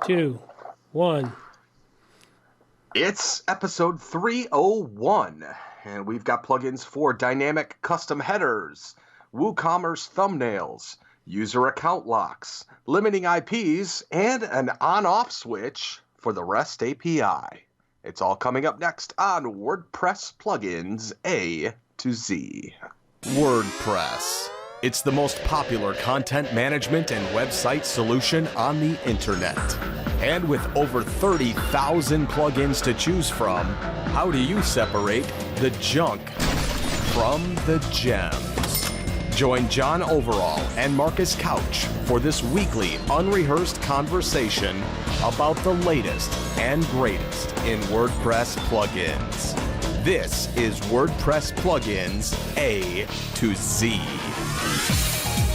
2, 1. It's episode 301, and we've got plugins for dynamic custom headers, WooCommerce thumbnails, user account locks, limiting IPs, and an on-off switch for the REST API. It's all coming up next on WordPress Plugins A to Z. WordPress. It's the most popular content management and website solution on the internet. And with over 30,000 plugins to choose from, how do you separate the junk from the gems? Join John Overall and Marcus Couch for this weekly unrehearsed conversation about the latest and greatest in WordPress plugins. This is WordPress Plugins A to Z.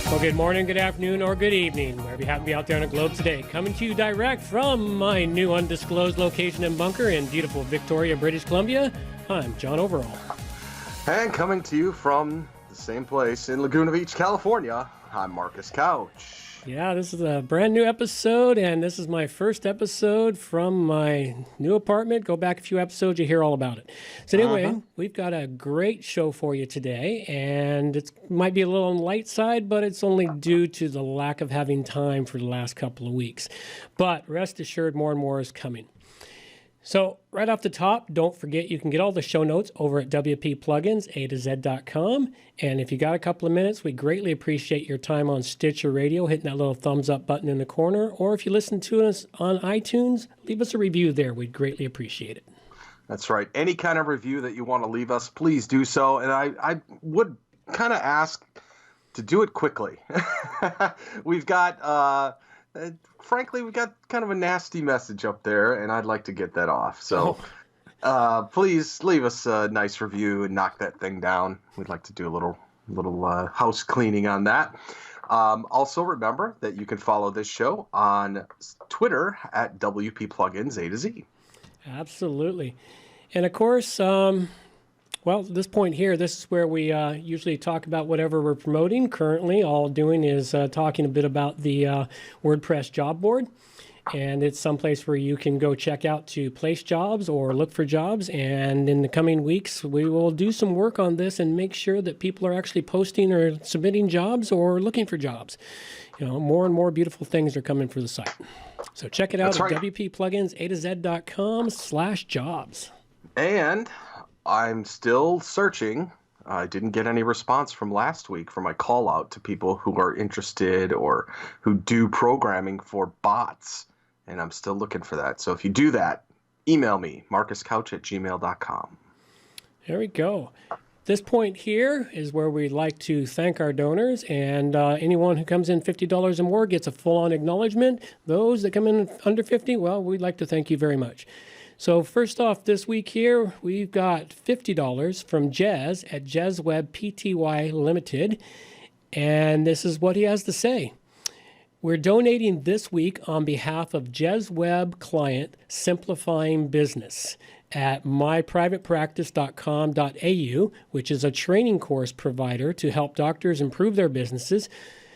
Well, good morning, good afternoon, or good evening, wherever you happen to be out there on the globe today. Coming to you direct from my new undisclosed location and bunker in beautiful Victoria, British Columbia, I'm John Overall. And coming to you from the same place in Laguna Beach, California, I'm Marcus Couch. Yeah, this is a brand new episode, and this is my first episode from my new apartment. Go back a few episodes, you hear all about it. So anyway, we've got a great show for you today, and it might be a little on the light side, but it's only due to the lack of having time for the last couple of weeks. But rest assured, more and more is coming. So right off the top, don't forget you can get all the show notes over at wppluginsa2z.com. And if you got a couple of minutes, we greatly appreciate your time on Stitcher Radio, hitting that little thumbs up button in the corner. Or if you listen to us on iTunes, leave us a review there. We'd greatly appreciate it. That's right. Any kind of review that you want to leave us, please do so. And I would kind of ask to do it quickly. We've got... frankly, we got kind of a nasty message up there, and I'd like to get that off. So please leave us a nice review and knock that thing down. We'd like to do a little house cleaning on that. Also, remember that you can follow this show on Twitter at WP Plugins A to Z. Absolutely. And of course, well, at this point here, this is where we usually talk about whatever we're promoting. Currently, all doing is talking a bit about the WordPress job board. And it's someplace where you can go check out to place jobs or look for jobs. And in the coming weeks, we will do some work on this and make sure that people are actually posting or submitting jobs or looking for jobs. You know, more and more beautiful things are coming for the site. So check it out at wppluginsa2z.com/jobs. And I'm still searching. I didn't get any response from last week for my call out to people who are interested or who do programming for bots. And I'm still looking for that. So if you do that, email me, marcuscouch@gmail.com. There we go. This point here is where we'd like to thank our donors, and anyone who comes in $50 or more gets a full-on acknowledgement. Those that come in under 50, well, we'd like to thank you very much. So first off, this week here, we've got $50 from Jez at JezWeb Pty Limited, and this is what he has to say. We're donating this week on behalf of JezWeb client Simplifying Business at myprivatepractice.com.au, which is a training course provider to help doctors improve their businesses.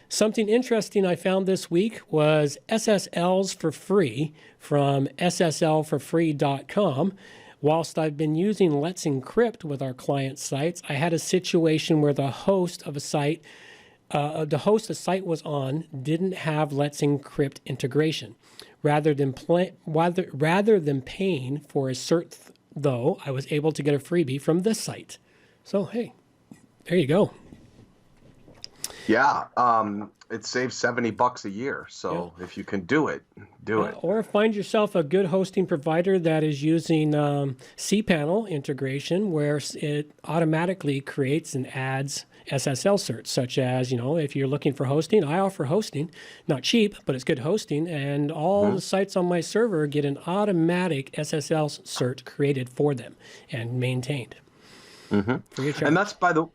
Something interesting I found this week was SSLs for free from sslforfree.com. Whilst I've been using Let's Encrypt with our client sites, I had a situation where the host of a site, the site was on didn't have Let's Encrypt integration. Rather than paying for a cert, though, I was able to get a freebie from this site. So, hey, there you go. Yeah, it saves $70 a year. So if you can do it, do it. Or find yourself a good hosting provider that is using cPanel integration, where it automatically creates and adds SSL certs, such as, you know, if you're looking for hosting, I offer hosting, not cheap, but it's good hosting, and all the sites on my server get an automatic SSL cert created for them and maintained. Free of charge. And that's by the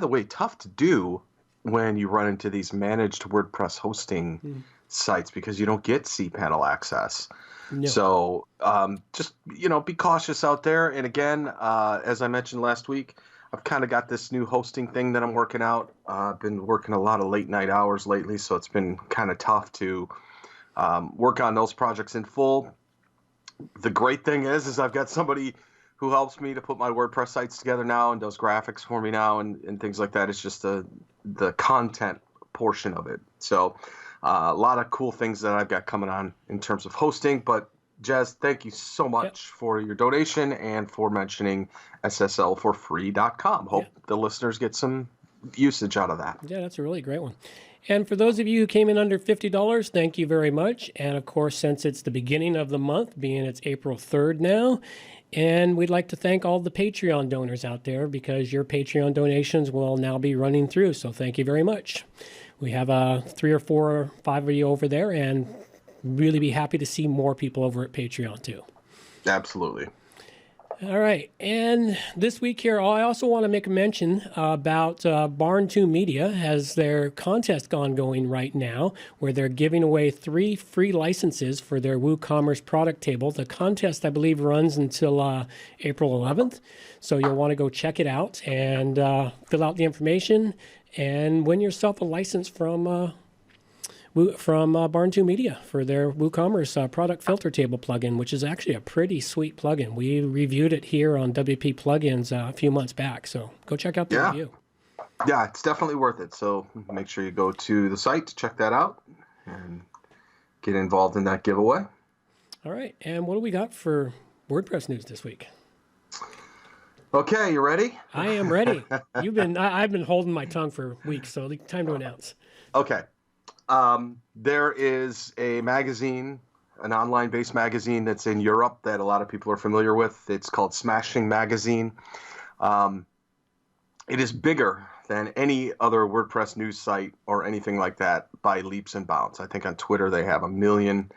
way tough to do when you run into these managed WordPress hosting sites, because you don't get cPanel access. No. So just, you know, be cautious out there. And again, as I mentioned last week, I've kind of got this new hosting thing that I'm working out. I've been working a lot of late night hours lately, so it's been kind of tough to work on those projects in full. The great thing is I've got somebody who helps me to put my WordPress sites together now and does graphics for me now and things like that. It's just the content portion of it. So a lot of cool things that I've got coming on in terms of hosting. But Jez, thank you so much for your donation and for mentioning SSLforfree.com. Hope the listeners get some usage out of that. Yeah, that's a really great one. And for those of you who came in under $50, thank you very much. And of course, since it's the beginning of the month, being it's April 3rd now, and we'd like to thank all the Patreon donors out there because your Patreon donations will now be running through. So thank you very much. We have 3 or 4 or 5 of you over there, and really be happy to see more people over at Patreon too. Absolutely. All right. And this week here, I also want to make a mention about Barn2 Media has their contest ongoing right now where they're giving away 3 free licenses for their WooCommerce product table. The contest, I believe, runs until April 11th. So you'll want to go check it out and fill out the information and win yourself a license from Barn2 Media for their WooCommerce product filter table plugin, which is actually a pretty sweet plugin. We reviewed it here on WP Plugins a few months back, so go check out the review. Yeah, it's definitely worth it. So make sure you go to the site to check that out and get involved in that giveaway. All right, and what do we got for WordPress news this week? Okay, you ready? I am ready. I've been holding my tongue for weeks, so time to announce. Okay. There is a magazine, an online-based magazine that's in Europe that a lot of people are familiar with. It's called Smashing Magazine. It is bigger than any other WordPress news site or anything like that by leaps and bounds. I think on Twitter they have 1 million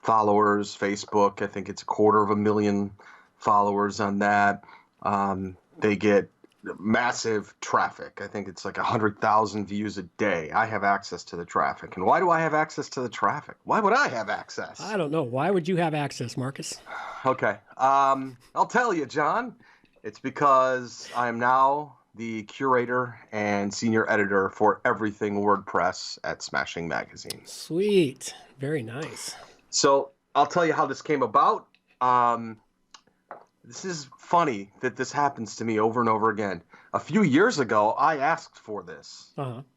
followers. Facebook, I think it's 250,000 followers on that. They get massive traffic. I think it's like 100,000 views a day. I have access to the traffic. And why do I have access to the traffic? Why would I have access? I don't know. Why would you have access, Marcus? Okay. I'll tell you, John. It's because I'm now the curator and senior editor for everything WordPress at Smashing Magazine. Sweet. Very nice. So I'll tell you how this came about. This is funny that this happens to me over and over again. A few years ago, I asked for this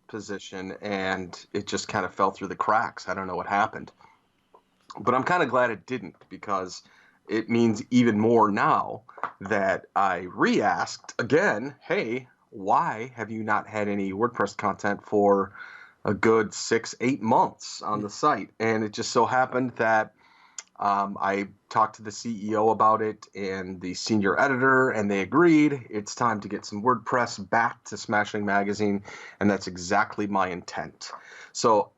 position, and it just kind of fell through the cracks. I don't know what happened. But I'm kind of glad it didn't, because it means even more now that I re-asked again, hey, why have you not had any WordPress content for a good 6-8 months on the site? And it just so happened that I talked to the CEO about it and the senior editor, and they agreed it's time to get some WordPress back to Smashing Magazine, and that's exactly my intent. So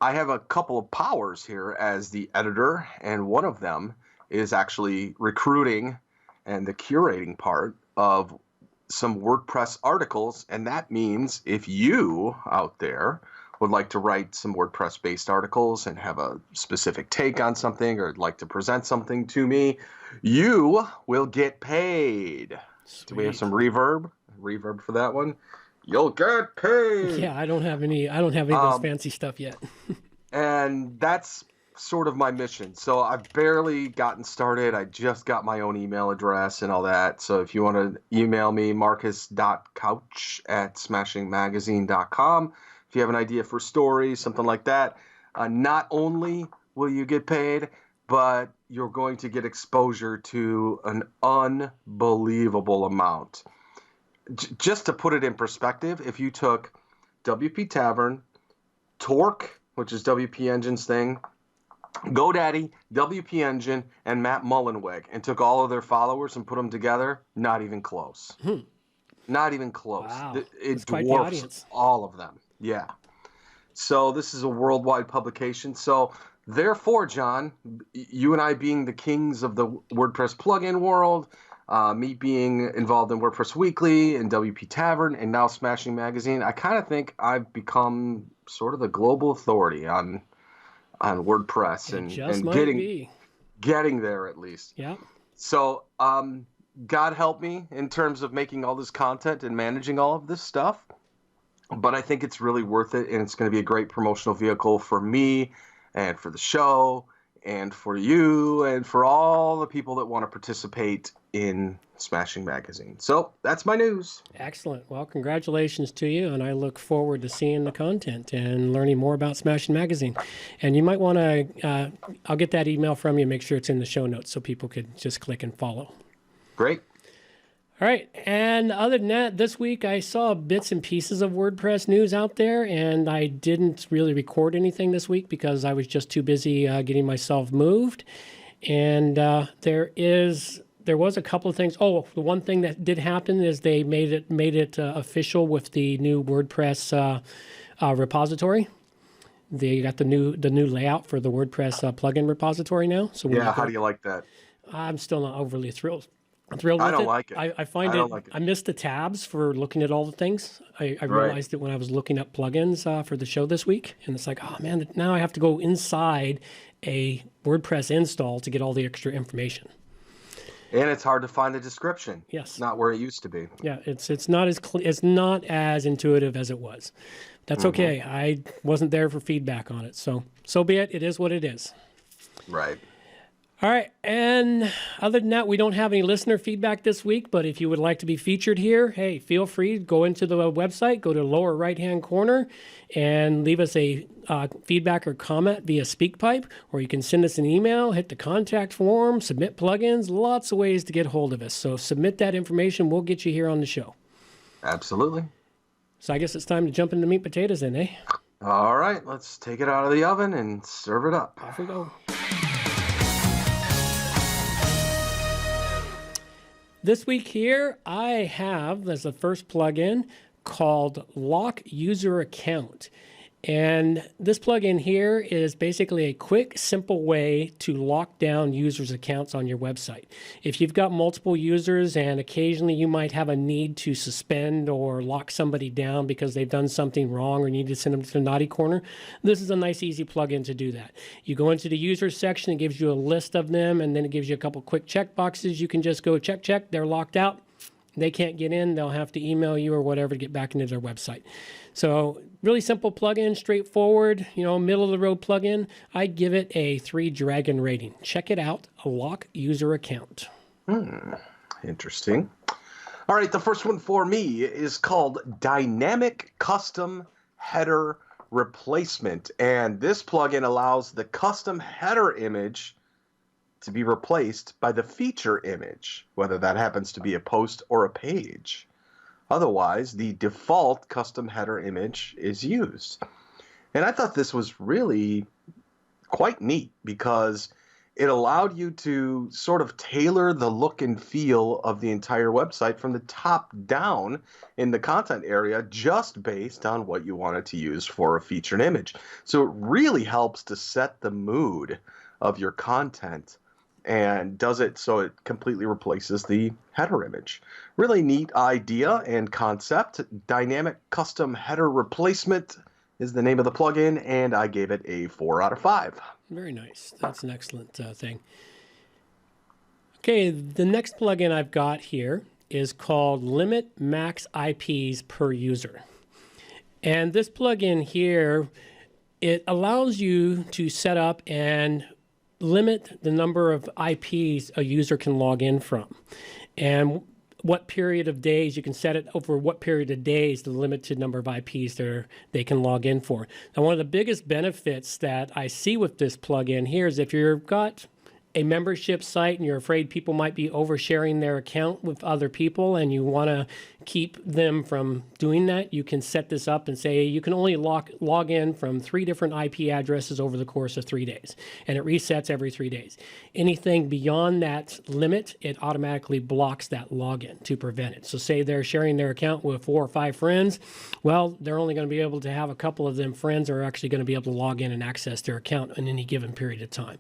I have a couple of powers here as the editor, and one of them is actually recruiting and the curating part of some WordPress articles, and that means if you out there would like to write some WordPress-based articles and have a specific take on something or like to present something to me, you will get paid. Sweet. Do we have some reverb? Reverb for that one? You'll get paid. Yeah, I don't have any of those fancy stuff yet. And that's sort of my mission. So I've barely gotten started. I just got my own email address and all that. So if you want to email me, marcus.couch@smashingmagazine.com. If you have an idea for stories, something like that, not only will you get paid, but you're going to get exposure to an unbelievable amount. Just to put it in perspective, if you took WP Tavern, Torque, which is WP Engine's thing, GoDaddy, WP Engine, and Matt Mullenweg, and took all of their followers and put them together, not even close. Not even close. Wow. It dwarfs all of them. Yeah. So this is a worldwide publication. So therefore, John, you and I being the kings of the WordPress plugin world, me being involved in WordPress Weekly and WP Tavern and now Smashing Magazine, I kind of think I've become sort of the global authority on WordPress and getting there at least. Yeah. So God help me in terms of making all this content and managing all of this stuff. But I think it's really worth it, and it's going to be a great promotional vehicle for me and for the show, and for you, and for all the people that want to participate in Smashing Magazine. So that's my news. Excellent. Well, congratulations to you, and I look forward to seeing the content and learning more about Smashing Magazine. And you might want to, I'll get that email from you, make sure it's in the show notes so people could just click and follow. Great. All right, and other than that, this week I saw bits and pieces of WordPress news out there, and I didn't really record anything this week because I was just too busy getting myself moved. And there was a couple of things. Oh, the one thing that did happen is they made it official with the new WordPress repository. They got the new layout for the WordPress plugin repository now. So yeah, how do you like that? I'm still not overly thrilled. I'm thrilled with it. I don't like it. I find it. Like it. I missed the tabs for looking at all the things. I realized it when I was looking up plugins for the show this week, and it's like, oh man, now I have to go inside a WordPress install to get all the extra information. And it's hard to find the description. Yes, not where it used to be. Yeah, it's not as intuitive as it was. That's okay. I wasn't there for feedback on it, so be it. It is what it is. Right. All right, and other than that, we don't have any listener feedback this week, but if you would like to be featured here, hey, feel free to go into the website, go to the lower right-hand corner, and leave us a feedback or comment via SpeakPipe, or you can send us an email, hit the contact form, submit plugins, lots of ways to get hold of us. So submit that information, we'll get you here on the show. Absolutely. So I guess it's time to jump into meat and potatoes then, eh? All right, let's take it out of the oven and serve it up. Off we go. This week here, I have, as the first plugin, called Lock User Account. And this plugin here is basically a quick, simple way to lock down users' accounts on your website. If you've got multiple users and occasionally you might have a need to suspend or lock somebody down because they've done something wrong or need to send them to the naughty corner, this is a nice, easy plugin to do that. You go into the users section, it gives you a list of them, and then it gives you a couple quick check boxes. You can just go check, they're locked out. They can't get in, they'll have to email you or whatever to get back into their website. So really simple plugin, straightforward, middle of the road plugin. I give it a 3 dragon rating. Check it out, a Lock User Account. Interesting. All right, the first one for me is called Dynamic Custom Header Replacement. And this plugin allows the custom header image to be replaced by the feature image, whether that happens to be a post or a page. Otherwise, the default custom header image is used. And I thought this was really quite neat because it allowed you to sort of tailor the look and feel of the entire website from the top down in the content area just based on what you wanted to use for a featured image. So it really helps to set the mood of your content and does it so it completely replaces the header image. Really neat idea and concept. Dynamic Custom Header Replacement is the name of the plugin, and I gave it a 4 out of 5. Very nice. That's an excellent thing. Okay, the next plugin I've got here is called Limit Max IPs Per User. And this plugin here, it allows you to set up and limit the number of IPs a user can log in from. And what period of days, you can set it over what period of days, the limited number of IPs they can log in for. Now, one of the biggest benefits that I see with this plugin here is if you've got a membership site and you're afraid people might be oversharing their account with other people and you want to keep them from doing that, you can set this up and say you can only log in from 3 different IP addresses over the course of 3 days, and it resets every 3 days. Anything beyond that limit, it automatically blocks that login to prevent it. So say they're sharing their account with 4 or 5 friends, well, they're only going to be able to have a couple of them friends are actually going to be able to log in and access their account in any given period of time.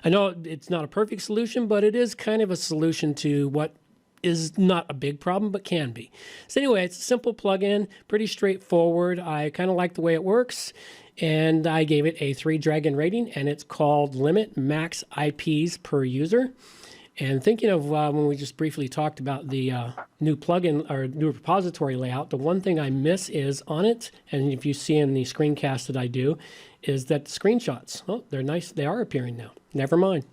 I know it's not a perfect solution, but it is kind of a solution to what is not a big problem, but can be. So anyway, it's a simple plugin, pretty straightforward. I kind of like the way it works, and I gave it a 3 dragon rating, and it's called Limit Max IPs Per User. And thinking of when we just briefly talked about the new plugin or new repository layout, the one thing I miss is on it, and if you see in the screencast that I do, is that screenshots. Oh, they're nice. They are appearing now. Never mind.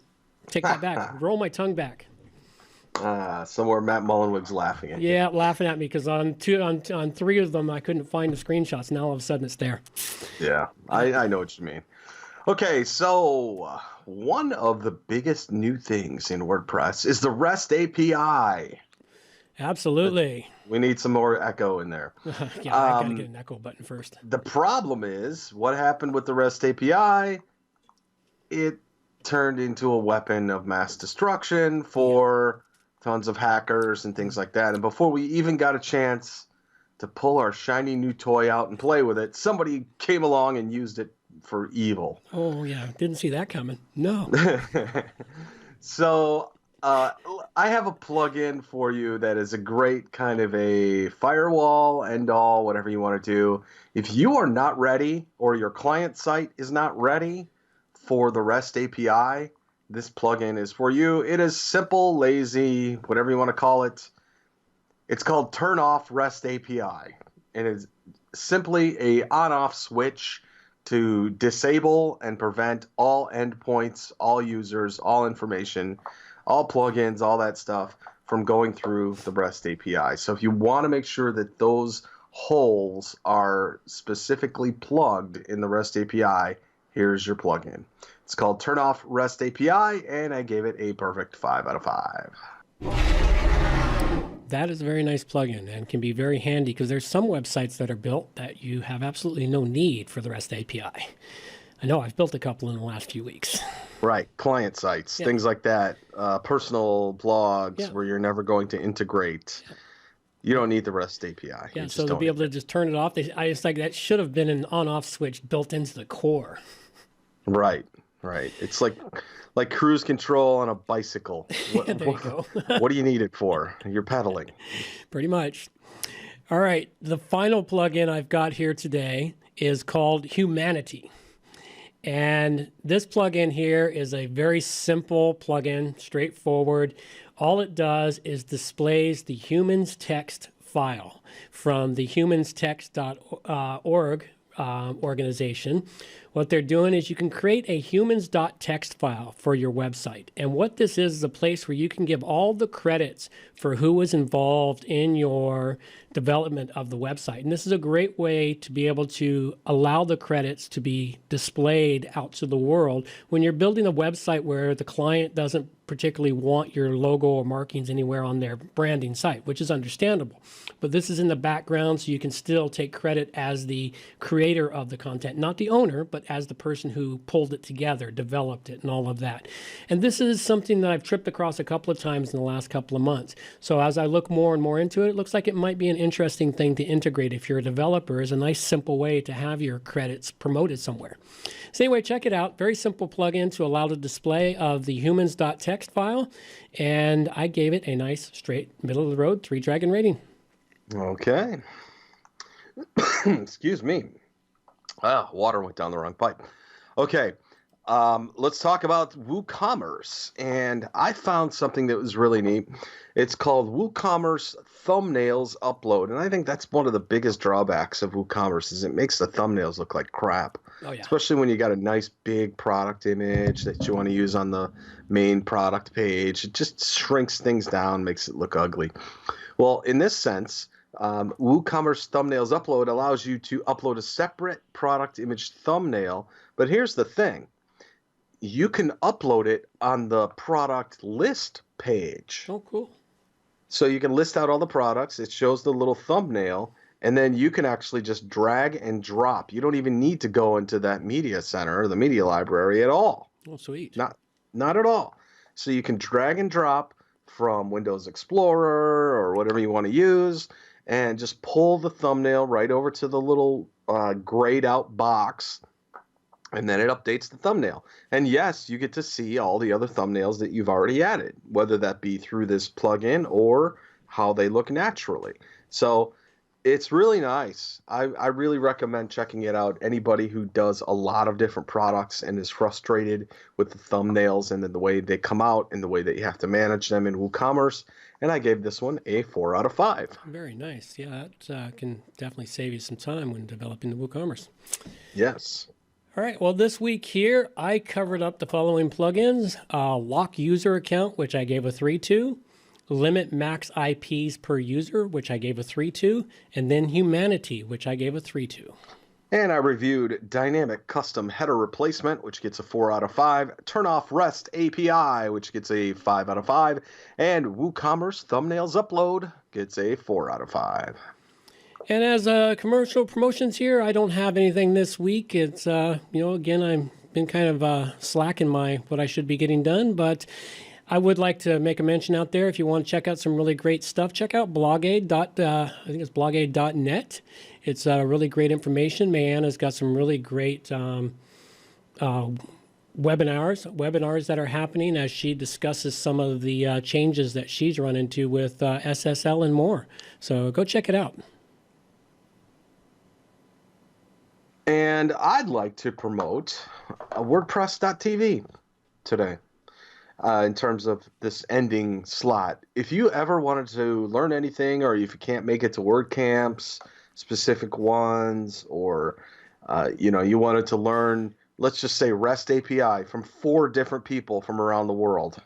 Take that back. Roll my tongue back. Somewhere Matt Mullenweg's laughing at you. Yeah, laughing at me because on three of them I couldn't find the screenshots. Now all of a sudden it's there. Yeah, I know what you mean. Okay, so one of the biggest new things in WordPress is the REST API. Absolutely. We need some more echo in there. Yeah, I gotta get an echo button first. The problem is, what happened with the REST API? It turned into a weapon of mass destruction for tons of hackers and things like that. And before we even got a chance to pull our shiny new toy out and play with it, somebody came along and used it for evil. Oh, yeah. Didn't see that coming. No. So I have a plugin for you that is a great kind of a firewall, end all, whatever you want to do. If you are not ready or your client site is not ready for the REST API, this plugin is for you. It is simple, lazy, whatever you want to call it. It's called Turn Off REST API. And it's simply a on-off switch to disable and prevent all endpoints, all users, all information, all plugins, all that stuff from going through the REST API. So if you want to make sure that those holes are specifically plugged in the REST API, here's your plugin. It's called Turn Off REST API, and I gave it a perfect 5 out of 5. That is a very nice plugin and can be very handy because there's some websites that are built that you have absolutely no need for the REST API. I know I've built a couple in the last few weeks. Right, client sites, things like that, personal blogs where you're never going to integrate. You don't need the REST API. Yeah, so to be able to just turn it off, I just like that should have been an on-off switch built into the core. Right. Right. It's like cruise control on a bicycle. There you go. What do you need it for? You're pedaling. Pretty much. All right. The final plugin I've got here today is called Humanity. And this plugin here is a very simple plugin, straightforward. All it does is displays the humans text file from the humanstext.org organization. What they're doing is you can create a humans.txt file for your website. And what this is a place where you can give all the credits for who was involved in your development of the website. And this is a great way to be able to allow the credits to be displayed out to the world when you're building a website where the client doesn't particularly want your logo or markings anywhere on their branding site, which is understandable. But this is in the background, so you can still take credit as the creator of the content, not the owner, but as the person who pulled it together, developed it, and all of that. And this is something that I've tripped across a couple of times in the last couple of months. So as I look more and more into it, it looks like it might be an interesting thing to integrate if you're a developer. Is a nice simple way to have your credits promoted somewhere. So anyway, check it out. Very simple plugin to allow the display of the humans.txt file. And I gave it a nice, straight, middle-of-the-road 3-dragon rating. Okay. Excuse me. Water went down the wrong pipe. Okay. Let's talk about WooCommerce. And I found something that was really neat. It's called WooCommerce Thumbnails Upload. And I think that's one of the biggest drawbacks of WooCommerce is it makes the thumbnails look like crap. Oh, yeah. Especially when you got a nice big product image that you want to use on the main product page. It just shrinks things down, makes it look ugly. Well, in this sense, WooCommerce Thumbnails Upload allows you to upload a separate product image thumbnail. But here's the thing. You can upload it on the product list page. Oh, cool. So you can list out all the products. It shows the little thumbnail. And then you can actually just drag and drop. You don't even need to go into that media center or the media library at all. Oh, sweet. Not at all. So you can drag and drop from Windows Explorer or whatever you want to use and just pull the thumbnail right over to the little grayed out box. And then it updates the thumbnail. And yes, you get to see all the other thumbnails that you've already added, whether that be through this plugin or how they look naturally. So It's really nice. I really recommend checking it out. Anybody who does a lot of different products and is frustrated with the thumbnails and then the way they come out and the way that you have to manage them in WooCommerce. And I gave this one a 4 out of 5. Very nice. Yeah, that can definitely save you some time when developing the WooCommerce. Yes. All right. Well, this week here, I covered up the following plugins. Lock user account, which I gave a 3 to. Limit max IPs per user, which I gave a 3 to. And then Humanity, which I gave a 3 to. And I reviewed Dynamic Custom Header Replacement, which gets a 4 out of 5. Turn Off REST API, which gets a 5 out of 5. And WooCommerce Thumbnails Upload gets a 4 out of 5. And as commercial promotions here, I don't have anything this week. It's, again, I've been kind of slacking my what I should be getting done, but I would like to make a mention out there. If you want to check out some really great stuff, check out blogaid. I think it's blogaid.net. It's really great information. Mayanna's got some really great webinars that are happening as she discusses some of the changes that she's run into with SSL and more. So go check it out. And I'd like to promote WordPress.tv today. In terms of this ending slot. If you ever wanted to learn anything, or if you can't make it to WordCamps, specific ones, or you wanted to learn, let's just say REST API from 4 different people from around the world,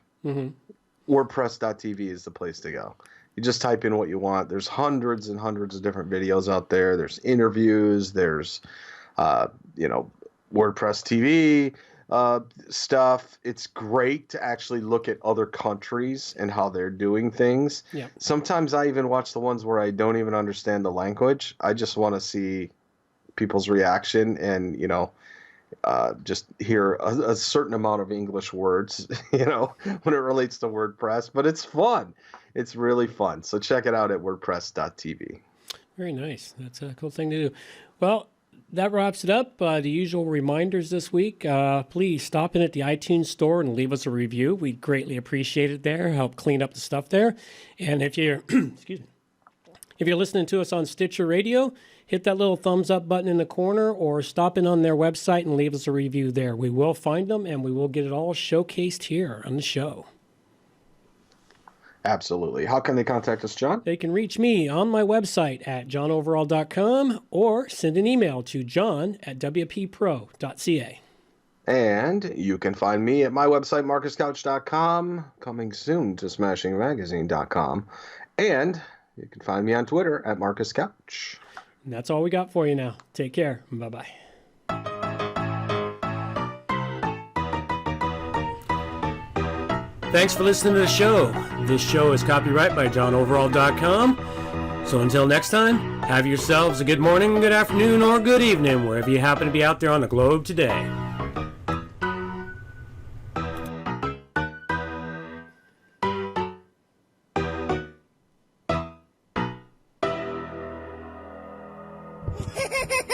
WordPress.tv is the place to go. You just type in what you want. There's hundreds and hundreds of different videos out there. There's interviews. There's WordPress TV. Stuff. It's great to actually look at other countries and how they're doing things. Yeah. Sometimes I even watch the ones where I don't even understand the language. I just want to see people's reaction and, just hear a certain amount of English words, when it relates to WordPress. But it's fun. It's really fun. So check it out at WordPress.tv. Very nice. That's a cool thing to do. Well, that wraps it up. The usual reminders this week. Please stop in at the iTunes store and leave us a review. We'd greatly appreciate it there. Help clean up the stuff there. And if you're excuse me, if you're listening to us on Stitcher Radio, hit that little thumbs up button in the corner or stop in on their website and leave us a review there. We will find them and we will get it all showcased here on the show. Absolutely. How can they contact us, John? They can reach me on my website at johnoverall.com or send an email to john@wppro.ca. And you can find me at my website, marcuscouch.com, coming soon to smashingmagazine.com. And you can find me on Twitter at marcuscouch. And that's all we got for you now. Take care. Bye-bye. Thanks for listening to the show. This show is copyright by johnoverall.com. So until next time, have yourselves a good morning, good afternoon, or good evening, wherever you happen to be out there on the globe today. Ha ha ha!